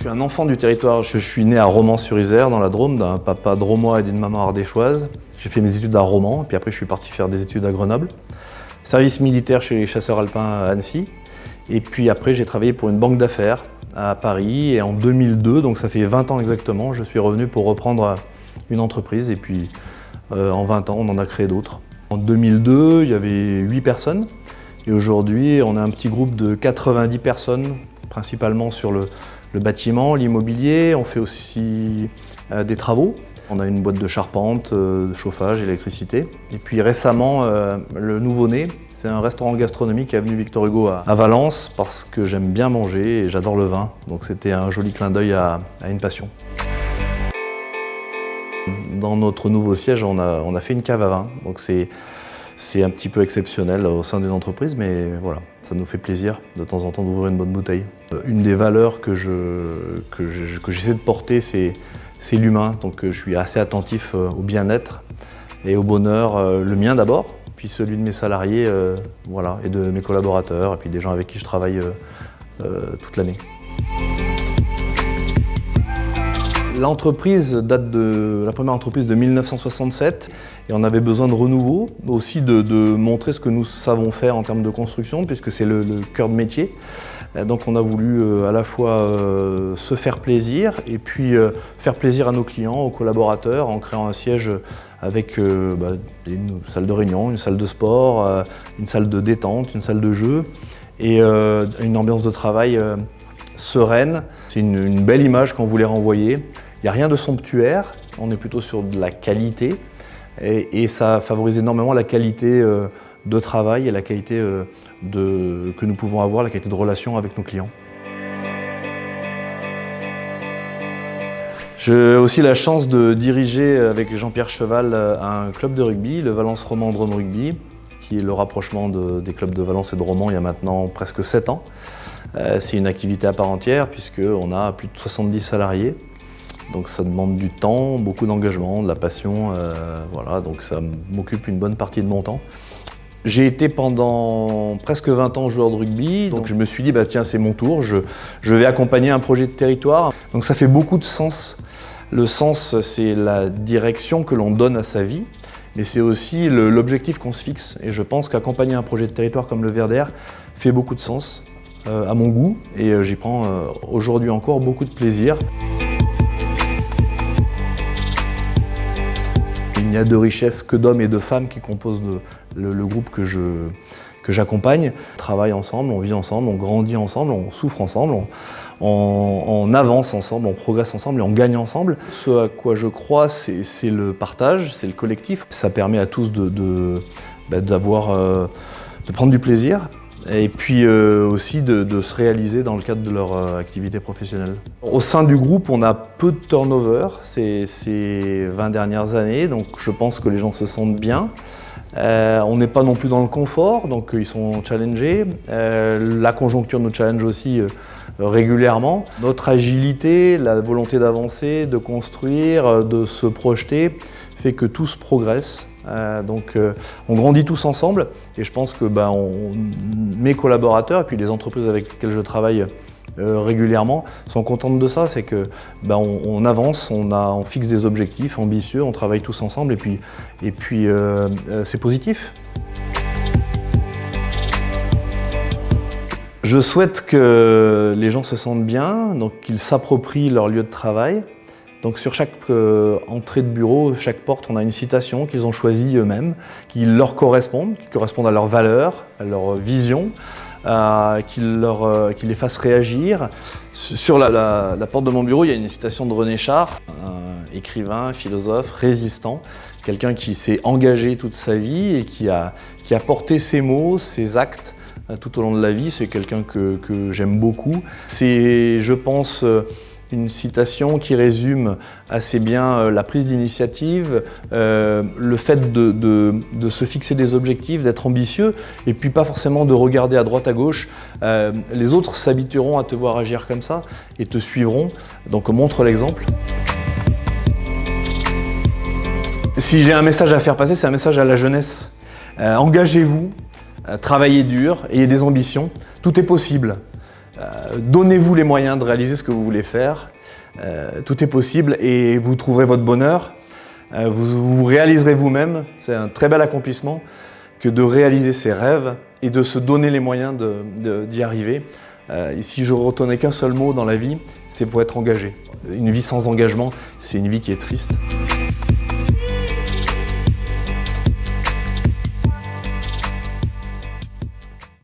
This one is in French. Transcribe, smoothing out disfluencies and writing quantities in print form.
suis un enfant du territoire. Je suis né à Romans-sur-Isère, dans la Drôme, d'un papa drômois et d'une maman ardéchoise. J'ai fait mes études à Romans, puis après je suis parti faire des études à Grenoble. Service militaire chez les chasseurs alpins à Annecy. Et puis après j'ai travaillé pour une banque d'affaires à Paris. Et en 2002, donc ça fait 20 ans exactement, je suis revenu pour reprendre une entreprise. Et puis en 20 ans, on en a créé d'autres. En 2002, il y avait 8 personnes. Et aujourd'hui, on a un petit groupe de 90 personnes, principalement sur le bâtiment, l'immobilier. On fait aussi des travaux. On a une boîte de charpente, de chauffage, électricité. Et puis récemment, le nouveau-né, c'est un restaurant gastronomique avenue Victor Hugo à Valence, parce que j'aime bien manger et j'adore le vin. Donc c'était un joli clin d'œil à une passion. Dans notre nouveau siège, on a fait une cave à vin. Donc c'est un petit peu exceptionnel au sein d'une entreprise, mais voilà, ça nous fait plaisir de temps en temps d'ouvrir une bonne bouteille. Une des valeurs que j'essaie de porter, c'est l'humain. Donc je suis assez attentif au bien-être et au bonheur, le mien d'abord, puis celui de mes salariés, voilà, et de mes collaborateurs, et puis des gens avec qui je travaille toute l'année. L'entreprise date de la première entreprise de 1967 et on avait besoin de renouveau, aussi de montrer ce que nous savons faire en termes de construction, puisque c'est le cœur de métier. Donc on a voulu à la fois se faire plaisir et puis faire plaisir à nos clients, aux collaborateurs, en créant un siège avec une salle de réunion, une salle de sport, une salle de détente, une salle de jeu et une ambiance de travail sereine. C'est une belle image qu'on voulait renvoyer. Il n'y a rien de somptuaire, on est plutôt sur de la qualité et ça favorise énormément la qualité de travail et la qualité que nous pouvons avoir, la qualité de relation avec nos clients. J'ai aussi la chance de diriger avec Jean-Pierre Cheval un club de rugby, le Valence Romans Drôme Rugby, qui est le rapprochement des clubs de Valence et de Romans il y a maintenant presque 7 ans. C'est une activité à part entière puisqu'on a plus de 70 salariés. Donc ça demande du temps, beaucoup d'engagement, de la passion, voilà, donc ça m'occupe une bonne partie de mon temps. J'ai été pendant presque 20 ans joueur de rugby, donc je me suis dit tiens c'est mon tour, je vais accompagner un projet de territoire. Donc ça fait beaucoup de sens. Le sens c'est la direction que l'on donne à sa vie, mais c'est aussi l'objectif qu'on se fixe. Et je pense qu'accompagner un projet de territoire comme le Verder fait beaucoup de sens à mon goût et j'y prends aujourd'hui encore beaucoup de plaisir. Il n'y a de richesse que d'hommes et de femmes qui composent le groupe que j'accompagne. On travaille ensemble, on vit ensemble, on grandit ensemble, on souffre ensemble, on avance ensemble, on progresse ensemble et on gagne ensemble. Ce à quoi je crois, c'est le partage, c'est le collectif. Ça permet à tous de prendre du plaisir. Et puis aussi de se réaliser dans le cadre de leur activité professionnelle. Au sein du groupe, on a peu de turnover ces 20 dernières années, donc je pense que les gens se sentent bien. On n'est pas non plus dans le confort, donc ils sont challengés. La conjoncture nous challenge aussi régulièrement. Notre agilité, la volonté d'avancer, de construire, de se projeter, fait que tous progressent. Donc on grandit tous ensemble et je pense que mes collaborateurs et puis les entreprises avec lesquelles je travaille régulièrement sont contentes de ça, c'est que on avance, on fixe des objectifs ambitieux, on travaille tous ensemble et puis c'est positif. Je souhaite que les gens se sentent bien, donc qu'ils s'approprient leur lieu de travail. Donc sur chaque entrée de bureau, chaque porte, on a une citation qu'ils ont choisie eux-mêmes, qui leur correspondent, qui correspondent à leurs valeurs, à leur vision, qui les fassent réagir. Sur la porte de mon bureau, il y a une citation de René Char, un écrivain, philosophe, résistant, quelqu'un qui s'est engagé toute sa vie et qui a porté ses mots, ses actes tout au long de la vie. C'est quelqu'un que j'aime beaucoup. C'est, je pense, une citation qui résume assez bien la prise d'initiative, le fait de se fixer des objectifs, d'être ambitieux et puis pas forcément de regarder à droite à gauche. Les autres s'habitueront à te voir agir comme ça et te suivront, donc montre l'exemple. Si j'ai un message à faire passer, c'est un message à la jeunesse. Engagez-vous, travaillez dur, ayez des ambitions, tout est possible. Donnez-vous les moyens de réaliser ce que vous voulez faire. Tout est possible et vous trouverez votre bonheur. Vous réaliserez vous-même. C'est un très bel accomplissement que de réaliser ses rêves et de se donner les moyens d'y arriver. Et si je retenais qu'un seul mot dans la vie, c'est pour être engagé. Une vie sans engagement, c'est une vie qui est triste.